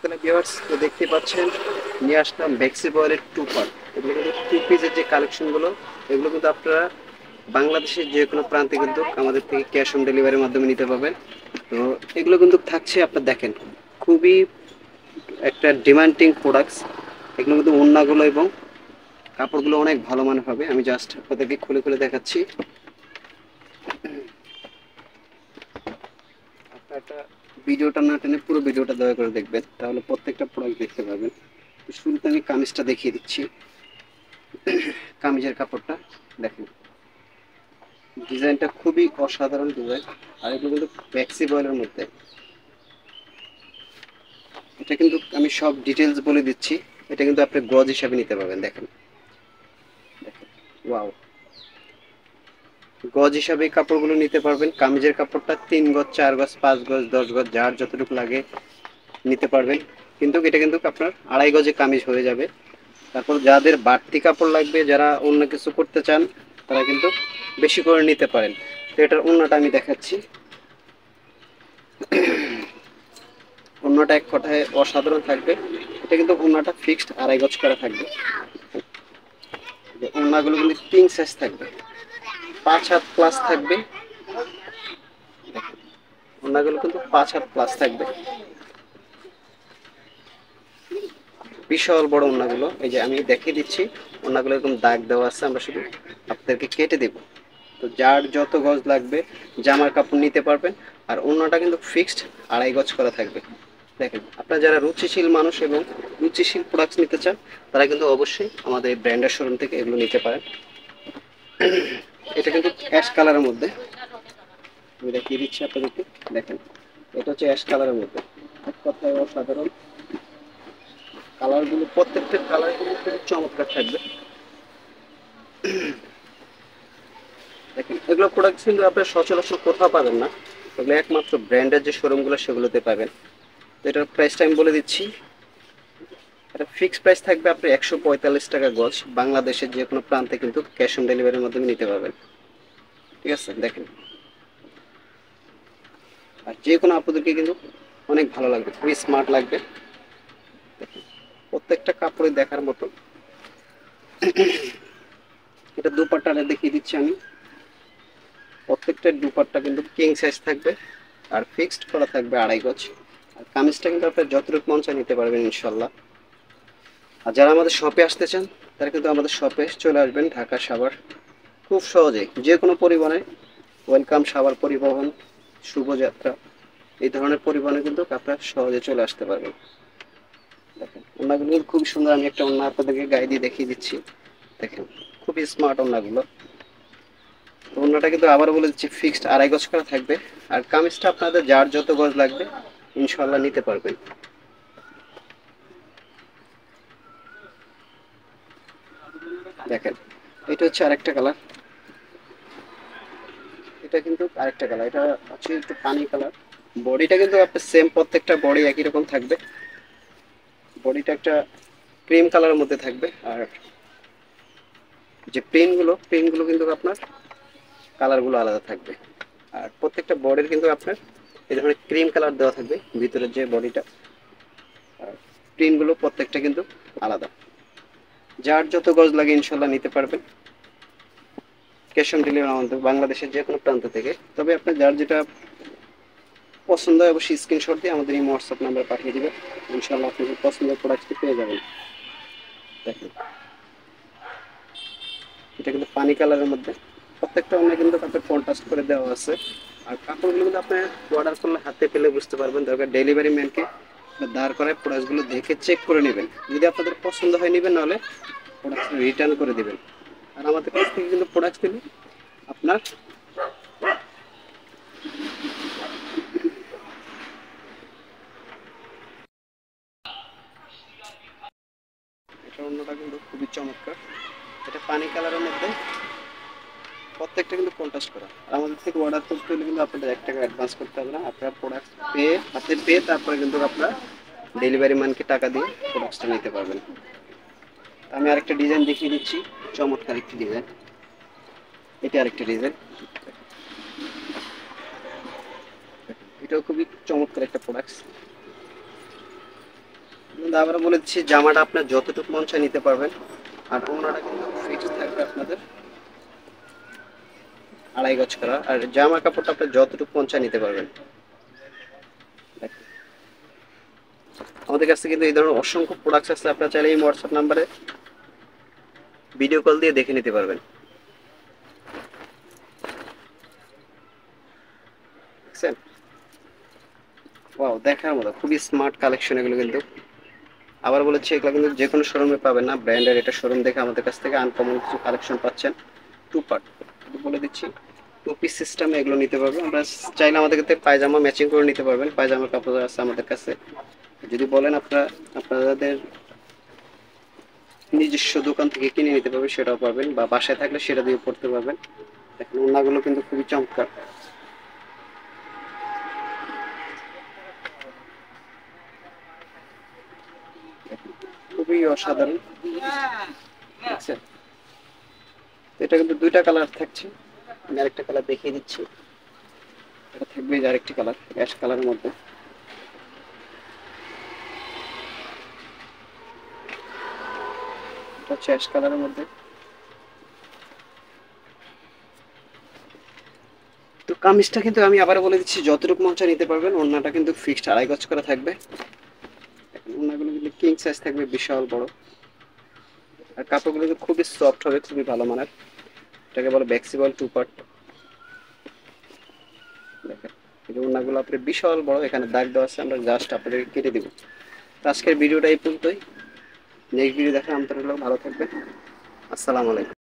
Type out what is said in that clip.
তাহলে ভিউয়ার্স তো দেখতে পাচ্ছেন নিয়ে আসলাম বেক্সি বয়েলের টু পার্ট। এগুলো কিন্তু টু পিসের যে কালেকশনগুলো, এগুলো কিন্তু আপনারা বাংলাদেশের যে কোনো প্রান্তে কিন্তু আমাদের থেকে ক্যাশ অন ডেলিভারির মাধ্যমে নিতে পারবেন। তো এগুলো কিন্তু থাকছে আপনার দেখেন খুবই একটা ডিমান্ডিং প্রোডাক্টস। এগুলো কিন্তু ওড়নাগুলো এবং কাপড়গুলো অনেক ভালো মানের হবে। আমি জাস্ট আপনাদেরকে খুলে খুলে দেখাচ্ছি। আপনারা ভিডিওটা না টেনে পুরো ভিডিওটা দয়া করে দেখবেন, তাহলে প্রত্যেকটা প্রোডাক্ট দেখতে পাবেন। তো শুরুতে আমি কামিজটা দেখিয়ে দিচ্ছি। কামিজের কাপড়টা দেখেন, ডিজাইনটা খুবই অসাধারণ ডিজাইন। আর এগুলো কিন্তু ফ্লেক্সি বয়েলের মধ্যে। এটা কিন্তু আমি সব ডিটেলস বলে দিচ্ছি। এটা কিন্তু আপনি গজ হিসাবে নিতে পারবেন। দেখেন দেখেন, ওয়াও, গজ হিসাবে এই কাপড়গুলো নিতে পারবেন। কামিজের কাপড়টা 3 গজ, 4 গজ, 5 গজ, 10 গজ, যার যতটুকু লাগে নিতে পারবেন। কিন্তু এটা কিন্তু আপনার 2.5 গজে কামিজ হয়ে যাবে। তারপর যাদের বাড়তি কাপড় লাগবে, যারা অন্য কিছু করতে চান, তারা কিন্তু বেশি করে নিতে পারেন। তো এটার ওড়নাটা আমি দেখাচ্ছি। ওড়নাটা এক কথায় অসাধারণ থাকবে। এটা কিন্তু ওড়নাটা ফিক্সড 2.5 গজ করা থাকবে। ওড়নাগুলো কিন্তু কিং সাইজ থাকবে, 5 হাত প্লাস থাকবে। ওড়নাগুলো কিন্তু 5 হাত প্লাস থাকবে, বিশাল বড় ওড়নাগুলো। এই যে আমি দেখিয়ে দিচ্ছি, ওড়নাগুলো এরকম দাগ দেওয়া আছে, আমরা শুধু আপনাদেরকে কেটে দেব। তো যার যত গজ লাগবে জামার কাপড় নিতে পারবেন। আর ওড়নাটা কিন্তু ফিক্সড 2.5 গজ করা থাকবে। দেখেন, আপনারা যারা রুচিশীল মানুষ এবং রুচিশীল প্রোডাক্টস নিতে চান, তারা কিন্তু অবশ্যই আমাদের ব্র্যান্ডের শোরুম থেকে এগুলো নিতে পারেন। এটা কিন্তু অ্যাশ কালারের মধ্যে, আমি দেখিয়ে দিচ্ছি আপনাদেরকে। দেখেন, এটা হচ্ছে অ্যাশ কালারের মধ্যে, এক কথায় অসাধারণ। কালারগুলো, প্রত্যেকটা কালারগুলো খুব চমৎকার থাকবে। দেখেন, এগুলো প্রোডাক্ট কিন্তু আপনার সচরাচর কোথাও পাবেন না। এগুলো একমাত্র ব্র্যান্ডের যে শোরুমগুলো সেগুলোতে পাবেন। তো এটার প্রাইসটা আমি বলে দিচ্ছি। এটা ফিক্সড প্রাইস থাকবে আপনার 145 টাকা গজ। বাংলাদেশের যে কোনো প্রান্তে কিন্তু ক্যাশ অন ডেলিভারির মাধ্যমে নিতে পারবেন। ঠিক আছে, দেখেন। আর যে কোনো আপনাদেরকে কিন্তু অনেক ভালো লাগবে, খুবই স্মার্ট লাগবে। দেখেন, প্রত্যেকটা কাপড়ে দেখার মতো। এটা দুপাট্টাটা দেখিয়ে দিচ্ছি আমি। প্রত্যেকটা দুপাট্টা কিন্তু কিং সাইজ থাকবে, আর ফিক্সড করা থাকবে 2.5 গজ। আর কামিজটা কিন্তু আপনার যতটুকু মন চায় নিতে পারবেন ইনশাল্লাহ। আর যারা আমাদের শপে আসতে চান, তারা কিন্তু আমাদের শপে চলে আসবেন, ঢাকা সাভার। খুব সহজে যে কোনো পরিবহনে, ওয়েলকাম সাভার পরিবহন, শুভযাত্রা, এই ধরনের পরিবহনে কিন্তু আপনারা সহজে চলে আসতে পারবেন। দেখেন, ওড়নাগুলো খুব সুন্দর। আমি একটা ওড়না আপনাদেরকে গায়ে দিয়ে দেখিয়ে দিচ্ছি। দেখেন, খুবই স্মার্ট ওড়নাগুলো। ওড়নাটা কিন্তু আবার বলে দিচ্ছি, ফিক্সড 2.5 গজ করা থাকবে। আর কামিজটা আপনাদের যার যত গজ লাগবে ইনশাল্লাহ নিতে পারবেন। দেখেন, এটা হচ্ছে আরেকটা কালার। এটা কিন্তু আরেকটা কালার, এটা হচ্ছে একটু পানি কালার। বডিটা কিন্তু আপনার সেম, প্রত্যেকটা বডি একই রকম থাকবে। বডিটা একটা ক্রিম কালারের মধ্যে থাকবে। আর যে প্রিন্টগুলো কিন্তু আপনার কালারগুলো আলাদা থাকবে। আর প্রত্যেকটা বডির কিন্তু আপনার এই ধরনের ক্রিম কালার দেওয়া থাকবে ভিতরের যে বডিটা। আর প্রিন্টগুলো প্রত্যেকটা কিন্তু আলাদা। যার যত গজ লাগে ইনশাল্লাহ নিতে পারবেন। ক্যাশ অন ডেলিভারি আমাদের বাংলাদেশের যে কোনো প্রান্ত থেকে। তবে আপনার যার যেটা পছন্দ হয় অবশ্যই স্ক্রিনশট দিয়ে আমাদের এই হোয়াটসঅ্যাপ নাম্বার পাঠিয়ে দিবেন। ইনশাল্লাহ আপনাদের পছন্দের প্রোডাক্টটি পেয়ে যাবেন। দেখেন, এটা কিন্তু পানি কালারের মধ্যে। প্রত্যেকটা অন্য কিন্তু আপনার কন্ট্রাস্ট করে দেওয়া আছে। আর কাপড়গুলো কিন্তু আপনি অর্ডার করলে হাতে পেলে বুঝতে পারবেন। দরকার ডেলিভারি ম্যানকে দাঁড় করায় প্রোডাক্টগুলো দেখে চেক করে নেবেন। যদি আপনাদের পছন্দ হয় নেবেন, নাহলে প্রোডাক্ট রিটার্ন করে দেবেন। আর আমাদের কাছ থেকে কিন্তু প্রোডাক্ট দিলে আপনার এটা অন্যটা কিন্তু খুবই চমৎকার। এটা পানি কালারের মধ্যে, প্রত্যেকটা কিন্তু কন্ট্রাস্ট করা। আর আমাদের থেকে অর্ডার করতে হলে কিন্তু আপনাদের 1 টাকা অ্যাডভান্স করতে হবে না। আপনারা প্রোডাক্ট পেয়ে, হাতে পেয়ে, তারপরে কিন্তু আপনারা ডেলিভারি ম্যানকে টাকা দিয়ে প্রোডাক্টটা নিতে পারবেন। আমি আরেকটা ডিজাইন দেখিয়ে দিচ্ছি, চমৎকার একটি ডিজাইন। এটা আরেকটা ডিজাইন, এটাও খুবই চমৎকার একটা প্রোডাক্ট। আবার বলে দিচ্ছি, জামাটা আপনার যতটুকু মন চায় নিতে পারবেন। আর ওড়নাটা কিন্তু ফিক্সড থাকবে আপনাদের 2.5 গজ করা। আর জামার কাপড়টা আপনার যতটুকু মন চায় নিতে পারবেন। দেখেন, আমাদের কাছে কিন্তু এই ধরনের অসংখ্য প্রোডাক্টস আছে, আপনারা চাইলে এই হোয়াটসঅ্যাপ নাম্বারে ভিডিও কল দিয়ে দেখে নিতে পারবেন। দেখছেন, ওয়াও, দেখার মতো খুবই স্মার্ট কালেকশন এগুলো কিন্তু। আবার বলেছি, এগুলো কিন্তু যে কোনো শোরুমে পাবেন না, ব্র্যান্ডের এটা শোরুম দেখে আমাদের কাছ থেকে আনকমন কিছু কালেকশন পাচ্ছেন। টু পার্ট বলে দিচ্ছি, টু পিস সিস্টেমে এগুলো নিতে পারবেন। আমরা চাইলে আমাদের কাছে পায়জামা ম্যাচিং করে নিতে পারবেন, পায়জামার কাপড় আছে আমাদের কাছে। যদি বলেন আপনারা আপনাদের নিজস্ব দোকান থেকে কিনে নিতে পারবেন, সেটাও পাবেন, বা বাসায় থাকলে সেটা দিয়ে পড়তে পারবেন। দেখেন ওড়নাগুলো কিন্তু খুবই চমৎকার। খুবই অসাধারণ। আচ্ছা, এটা কিন্তু দুইটা কালার থাকছে, আমি আরেকটা কালার দেখিয়ে দিচ্ছি। এটা থাকবে যে আরেকটি কালার, অ্যাশ কালারের মধ্যে। এটা হচ্ছে অ্যাশ কালারের মধ্যে। তো কামিজটা কিন্তু আমি আবার বলে দিচ্ছি, যতটুকু মন চায় নিতে পারবেন। ওড়নাটা কিন্তু ফিক্সড 2.5 গজ করা থাকবে। ওড়নাগুলো কিন্তু কিং সাইজ থাকবে, বিশাল বড়। আর কাপড়গুলো কিন্তু খুবই সফট হবে, খুবই ভালো মানের। এটাকে বলে ফ্লেক্সিবল টু পার্ট। দেখেন, এই যে ওড়নাগুলো আপনার বিশাল বড়, এখানে দাগ দেওয়া আছে, আমরা জাস্ট আপনাদেরকে কেটে দিব। তো আজকের ভিডিওটা এই পর্যন্তই। নেক্সট ভিডিও দেখা আমন্ত্রণ রইলো, ভালো থাকবেন। আসসালামু আলাইকুম।